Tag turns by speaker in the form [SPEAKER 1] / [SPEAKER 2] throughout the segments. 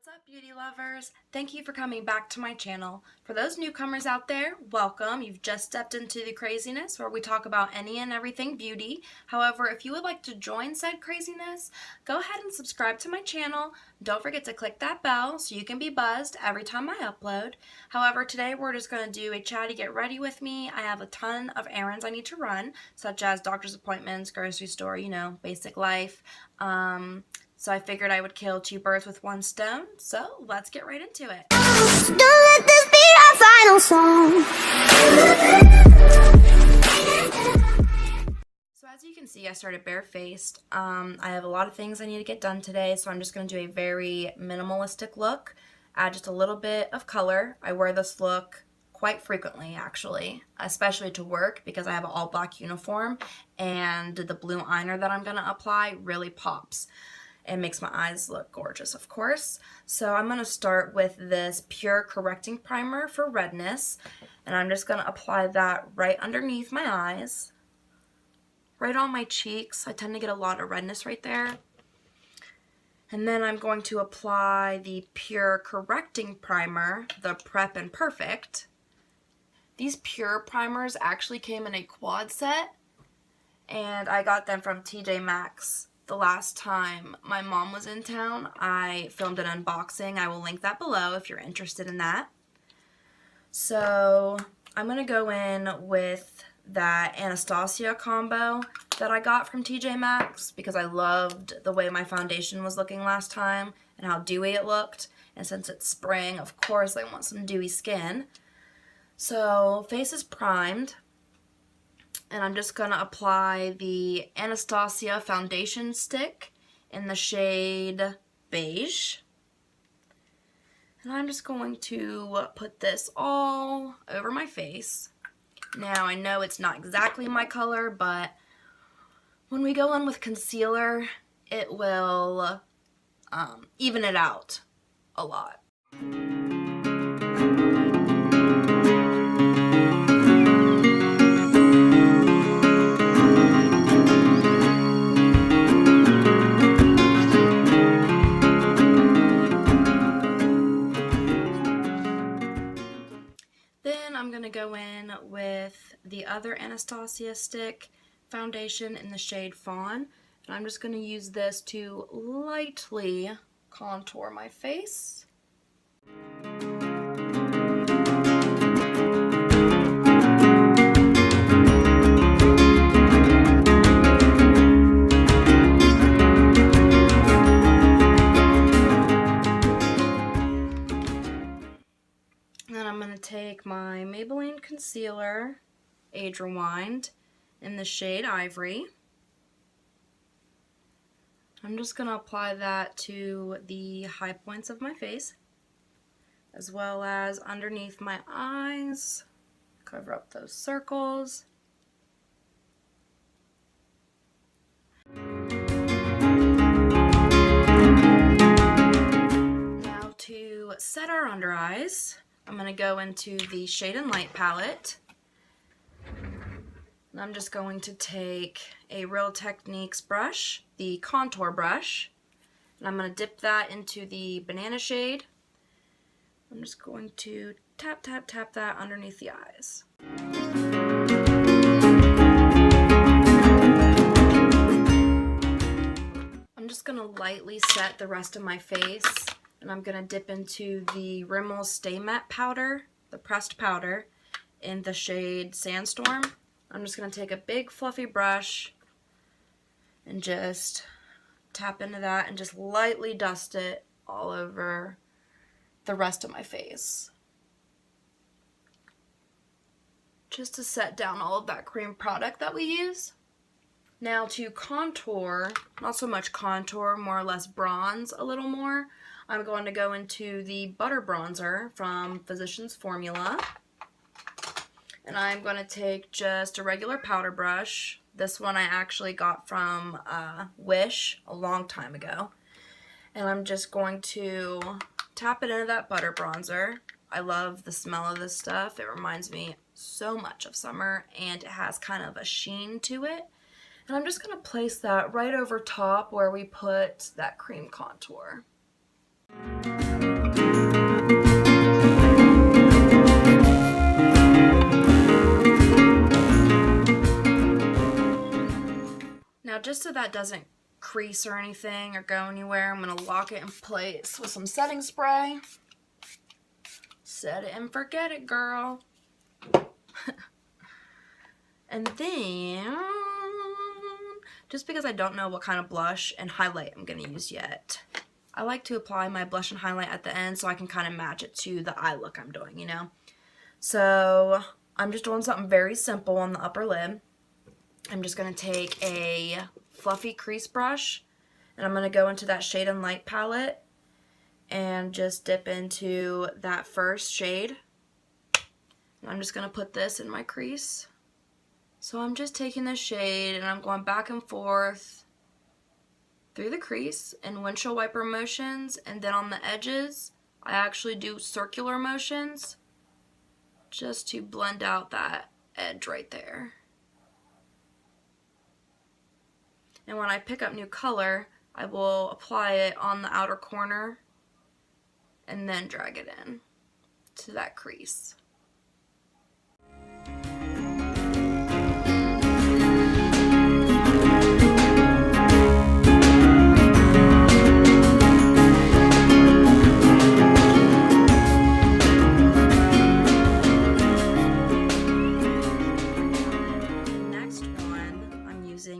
[SPEAKER 1] What's up, beauty lovers? Thank you for coming back to my channel. For those newcomers out there, welcome. You've just stepped into the craziness where we talk about any and everything beauty. However, if you would like to join said craziness, go ahead and subscribe to my channel. Don't forget to click that bell so you can be buzzed every time I upload. However, today we're just going to do a chatty get ready with me. I have a ton of errands I need to run, such as doctor's appointments, grocery store, basic life. So I figured I would kill two birds with one stone, so let's get right into it. Don't let this be our final song. So as you can see, I started barefaced. I have a lot of things I need to get done today, so I'm just going to do a very minimalistic look, add just a little bit of color. I wear this look quite frequently, actually, especially to work because I have an all black uniform, and the blue eyeliner that I'm going to apply really pops. It makes my eyes look gorgeous, of course. So I'm going to start with this Pure Correcting Primer for Redness. And I'm just going to apply that right underneath my eyes. Right on my cheeks. I tend to get a lot of redness right there. And then I'm going to apply the Pure Correcting Primer, the Prep and Perfect. These Pure primers actually came in a quad set. And I got them from TJ Maxx. The last time my mom was in town, I filmed an unboxing. I will link that below if you're interested in that. So I'm going to go in with that Anastasia combo that I got from TJ Maxx because I loved the way my foundation was looking last time and how dewy it looked. And since it's spring, of course I want some dewy skin. So face is primed. And I'm just going to apply the Anastasia foundation stick in the shade Beige. And I'm just going to put this all over my face. Now, I know it's not exactly my color, but when we go in with concealer, it will even it out a lot. I'm going to go in with the other Anastasia stick foundation in the shade Fawn. And I'm just going to use this to lightly contour my face. Then I'm going to take my Maybelline concealer, Age Rewind, in the shade Ivory. I'm just going to apply that to the high points of my face, as well as underneath my eyes. Cover up those circles. Now to set our under eyes, I'm going to go into the Shade and Light palette. And I'm just going to take a Real Techniques brush, the contour brush, and I'm going to dip that into the banana shade. I'm just going to tap, tap, tap that underneath the eyes. I'm just going to lightly set the rest of my face. And I'm going to dip into the Rimmel Stay Matte powder, the pressed powder, in the shade Sandstorm. I'm just going to take a big fluffy brush and just tap into that and just lightly dust it all over the rest of my face. Just to set down all of that cream product that we use. Now to contour, not so much contour, more or less bronze a little more. I'm going to go into the Butter Bronzer from Physicians Formula. And I'm going to take just a regular powder brush. This one I actually got from Wish a long time ago. And I'm just going to tap it into that Butter Bronzer. I love the smell of this stuff. It reminds me so much of summer, and it has kind of a sheen to it. And I'm just going to place that right over top where we put that cream contour. Now, just so that doesn't crease or anything or go anywhere, I'm going to lock it in place with some setting spray. Set it and forget it, girl. And then, just because I don't know what kind of blush and highlight I'm going to use yet, I like to apply my blush and highlight at the end so I can kind of match it to the eye look I'm doing, you know? So, I'm just doing something very simple on the upper lid. I'm just going to take a fluffy crease brush, and I'm going to go into that Shade and Light palette and just dip into that first shade. And I'm just going to put this in my crease. So I'm just taking this shade and I'm going back and forth through the crease in windshield wiper motions, and then on the edges I actually do circular motions just to blend out that edge right there. And when I pick up new color, I will apply it on the outer corner and then drag it in to that crease.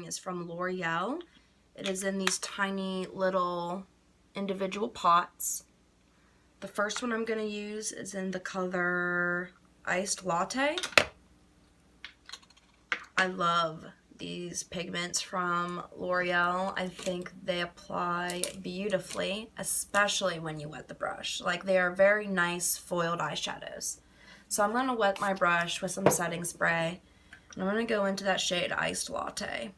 [SPEAKER 1] Is from Loreal. It is in these tiny little individual pots. The first one I'm going to use is in the color Iced Latte. I love these pigments from L'Oreal. I think they apply beautifully, especially when you wet the brush. Like, they are very nice foiled eyeshadows. So I'm going to wet my brush with some setting spray, and I'm going to go into that shade Iced Latte.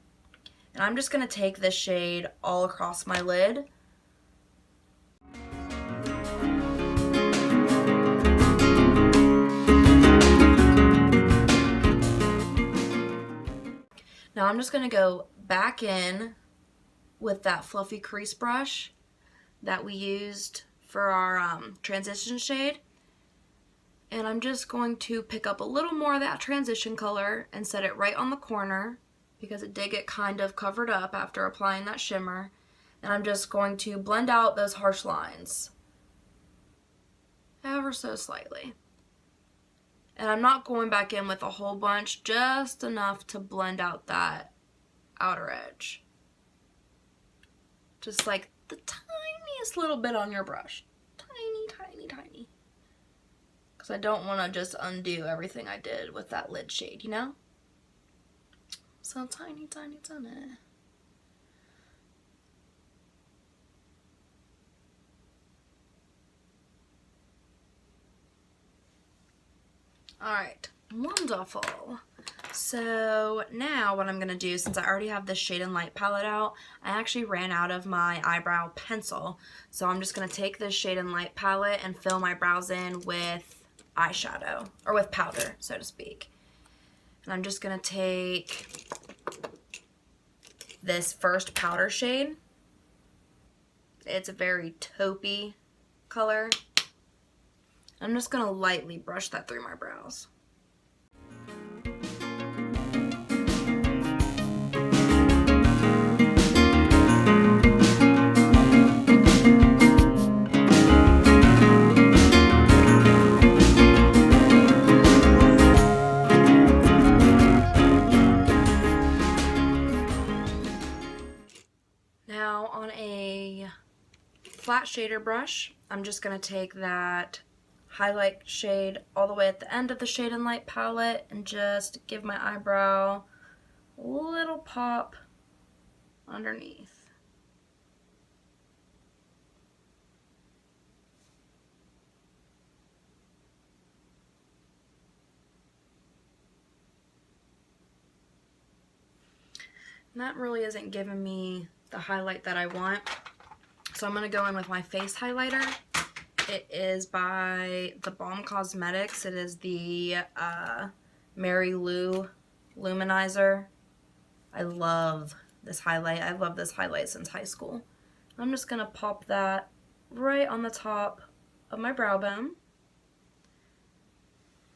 [SPEAKER 1] And I'm just going to take this shade all across my lid. Now I'm just going to go back in with that fluffy crease brush that we used for our transition shade. And I'm just going to pick up a little more of that transition color and set it right on the corner, because it did get kind of covered up after applying that shimmer. And I'm just going to blend out those harsh lines ever so slightly. And I'm not going back in with a whole bunch, just enough to blend out that outer edge. Just like the tiniest little bit on your brush. Tiny, tiny, tiny. Because I don't want to just undo everything I did with that lid shade, you know? So tiny, tiny, tiny. Alright, wonderful. So now what I'm going to do, since I already have this Shade and Light palette out, I actually ran out of my eyebrow pencil. So I'm just going to take this Shade and Light palette and fill my brows in with eyeshadow, or with powder, so to speak. And I'm just going to take this first powder shade. It's a very taupey color. I'm just going to lightly brush that through my brows. Now on a flat shader brush, I'm just going to take that highlight shade all the way at the end of the Shade and Light palette and just give my eyebrow a little pop underneath. And that really isn't giving me the highlight that I want. So I'm going to go in with my face highlighter. It is by the Balm Cosmetics. It is the Mary Lou Luminizer. I love this highlight. I've loved this highlight since high school. I'm just going to pop that right on the top of my brow bone,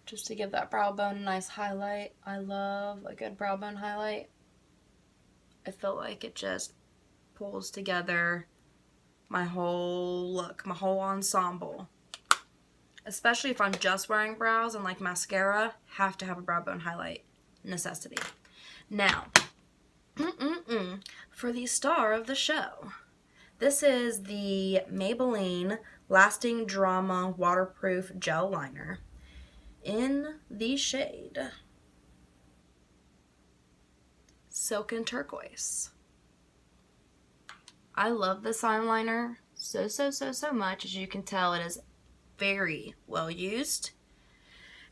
[SPEAKER 1] just to give that brow bone a nice highlight. I love a good brow bone highlight. I feel like it just pulls together my whole look, my whole ensemble. Especially if I'm just wearing brows and like mascara, have to have a brow bone highlight. Necessity. Now, for the star of the show. This is the Maybelline Lasting Drama Waterproof Gel Liner in the shade Silken Turquoise. I love this eyeliner so much. As you can tell, it is very well used.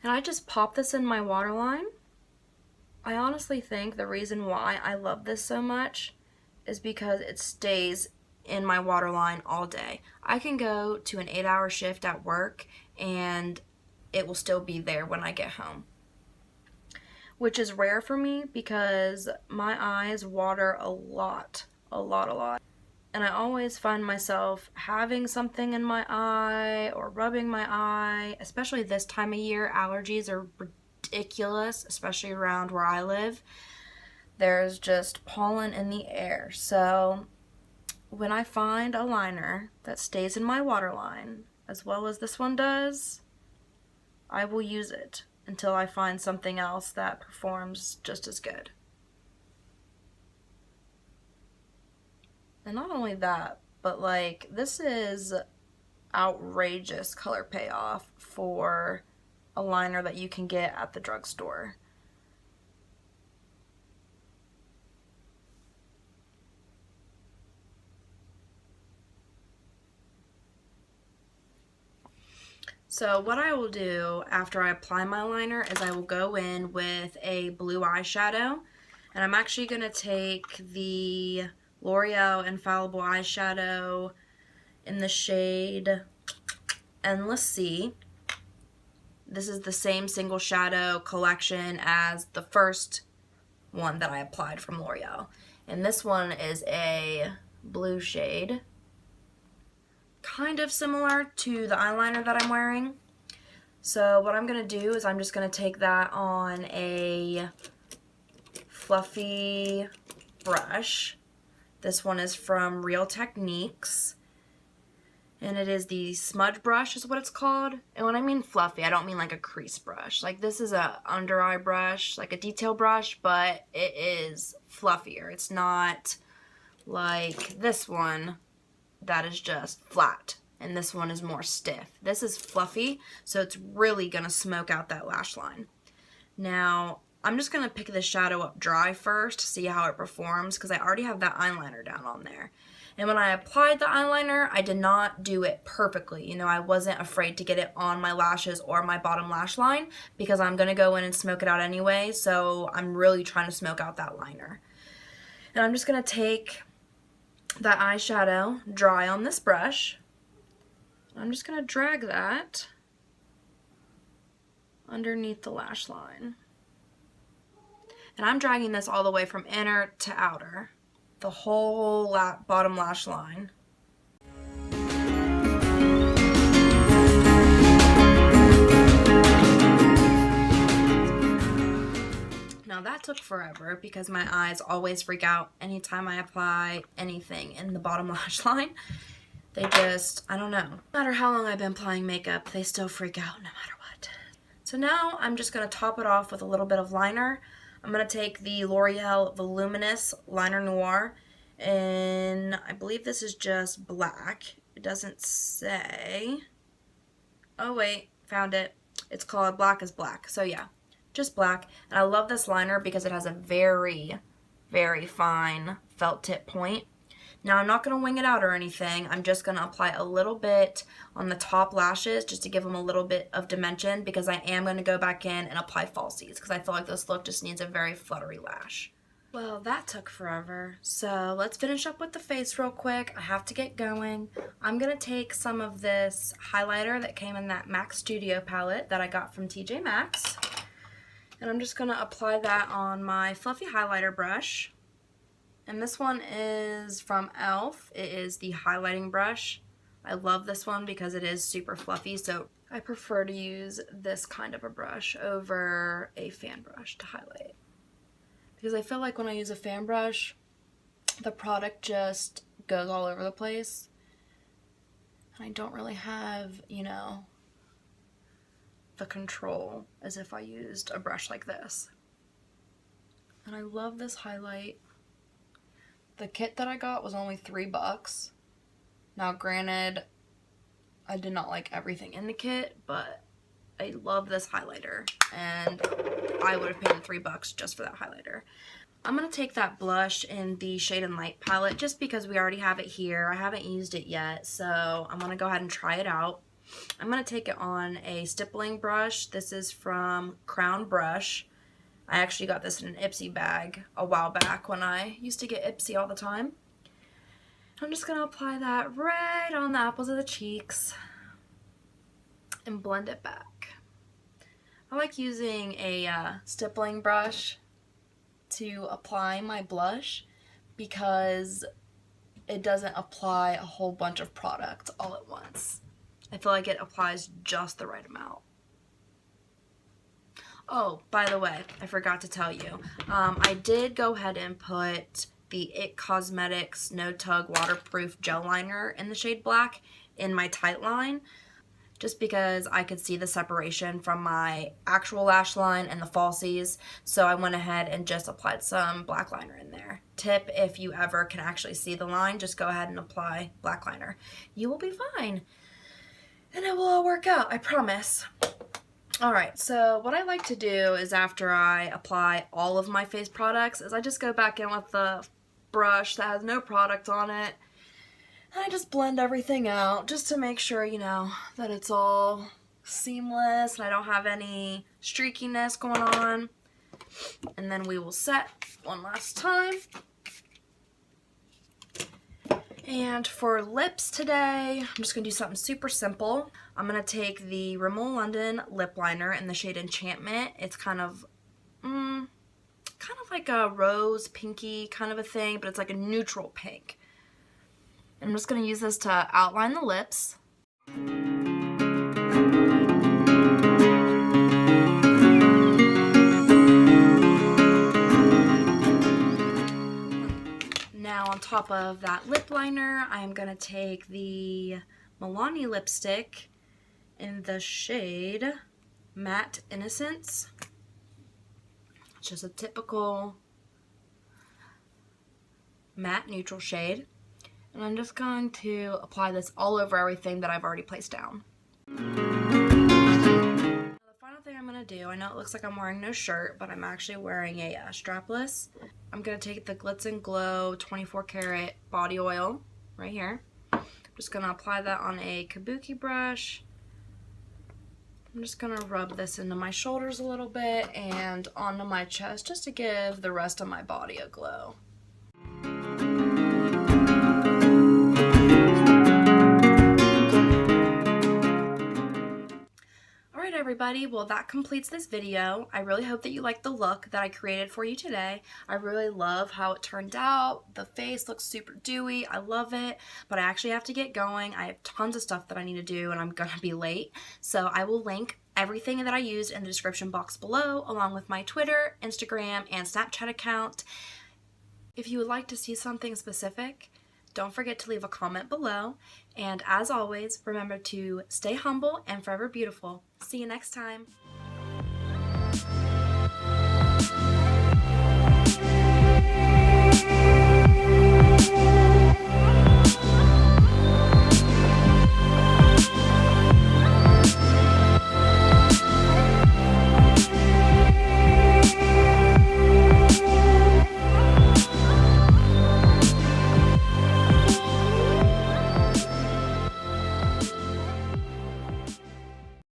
[SPEAKER 1] And I just pop this in my waterline. I honestly think the reason why I love this so much is because it stays in my waterline all day. I can go to an 8-hour shift at work and it will still be there when I get home. Which is rare for me because my eyes water a lot. And I always find myself having something in my eye or rubbing my eye, especially this time of year. Allergies are ridiculous, especially around where I live. There's just pollen in the air. So when I find a liner that stays in my waterline, as well as this one does, I will use it until I find something else that performs just as good. And not only that, but like, this is outrageous color payoff for a liner that you can get at the drugstore. So what I will do after I apply my liner is I will go in with a blue eyeshadow, and I'm actually going to take the L'Oreal Infallible eyeshadow in the shade Endless Sea. This is the same single shadow collection as the first one that I applied from L'Oreal. And this one is a blue shade, kind of similar to the eyeliner that I'm wearing. So what I'm going to do is I'm just going to take that on a fluffy brush. This one is from Real Techniques, and it is the smudge brush is what it's called. And when I mean fluffy, I don't mean like a crease brush. Like, this is a under eye brush, like a detail brush, but it is fluffier. It's not like this one that is just flat, and this one is more stiff. This is fluffy, so it's really gonna smoke out that lash line. Now, I'm just gonna pick the shadow up dry first to see how it performs, because I already have that eyeliner down on there. And when I applied the eyeliner, I did not do it perfectly. You know, I wasn't afraid to get it on my lashes or my bottom lash line, because I'm gonna go in and smoke it out anyway, so I'm really trying to smoke out that liner. And I'm just gonna take that eyeshadow dry on this brush. I'm just going to drag that underneath the lash line. And I'm dragging this all the way from inner to outer, the whole bottom lash line. Now that took forever because my eyes always freak out anytime I apply anything in the bottom lash line. They just, I don't know. No matter how long I've been applying makeup, they still freak out no matter what. So now I'm just going to top it off with a little bit of liner. I'm going to take the L'Oreal Voluminous Liner Noir, and I believe this is just black. It doesn't say. Oh wait, found it. It's called Blackest Black. So yeah, just black. And I love this liner because it has a very, very fine felt tip point. Now, I'm not going to wing it out or anything. I'm just going to apply a little bit on the top lashes just to give them a little bit of dimension, because I am going to go back in and apply falsies because I feel like this look just needs a very fluttery lash. Well, that took forever. So let's finish up with the face real quick. I have to get going. I'm going to take some of this highlighter that came in that Maxx Studio palette that I got from TJ Maxx. And I'm just going to apply that on my fluffy highlighter brush. And this one is from e.l.f. It is the highlighting brush. I love this one because it is super fluffy, so I prefer to use this kind of a brush over a fan brush to highlight. Because I feel like when I use a fan brush, the product just goes all over the place. And I don't really have, you know, the control as if I used a brush like this. And I love this highlight. The kit that I got was only $3. Now granted, I did not like everything in the kit, but I love this highlighter, and I would have paid $3 just for that highlighter. I'm going to take that blush in the Shade and Light palette just because we already have it here. I haven't used it yet, so I'm going to go ahead and try it out. I'm going to take it on a stippling brush. This is from Crown Brush. I actually got this in an Ipsy bag a while back when I used to get Ipsy all the time. I'm just going to apply that right on the apples of the cheeks and blend it back. I like using a stippling brush to apply my blush because it doesn't apply a whole bunch of product all at once. I feel like it applies just the right amount. Oh, by the way, I forgot to tell you. I did go ahead and put the IT Cosmetics No Tug Waterproof Gel Liner in the shade Black in my tight line, just because I could see the separation from my actual lash line and the falsies, so I went ahead and just applied some black liner in there. Tip, if you ever can actually see the line, just go ahead and apply black liner. You will be fine, and it will all work out, I promise. Alright, so what I like to do is after I apply all of my face products is I just go back in with the brush that has no product on it, and I just blend everything out just to make sure, you know, that it's all seamless and I don't have any streakiness going on. And then we will set one last time. And for lips today, I'm just going to do something super simple. I'm going to take the Rimmel London lip liner in the shade Enchantment. It's kind of like a rose pinky kind of a thing, but it's like a neutral pink. I'm just going to use this to outline the lips. Now on top of that lip liner, I'm going to take the Milani lipstick in the shade Matte Innocence. It's just a typical matte neutral shade. And I'm just going to apply this all over everything that I've already placed down. The final thing I'm going to do, I know it looks like I'm wearing no shirt, but I'm actually wearing a strapless. I'm going to take the Glitz and Glow 24 karat body oil right here. I'm just going to apply that on a kabuki brush. I'm just going to rub this into my shoulders a little bit and onto my chest just to give the rest of my body a glow. Everybody, well, that completes this video. I really hope that you liked the look that I created for you today. I really love how it turned out. The face looks super dewy. I love it, but I actually have to get going. I have tons of stuff that I need to do and I'm gonna be late, so I will link everything that I used in the description box below, along with my Twitter, Instagram, and Snapchat account. If you would like to see something specific, don't forget to leave a comment below, and as always, remember to stay humble and forever beautiful. See you next time.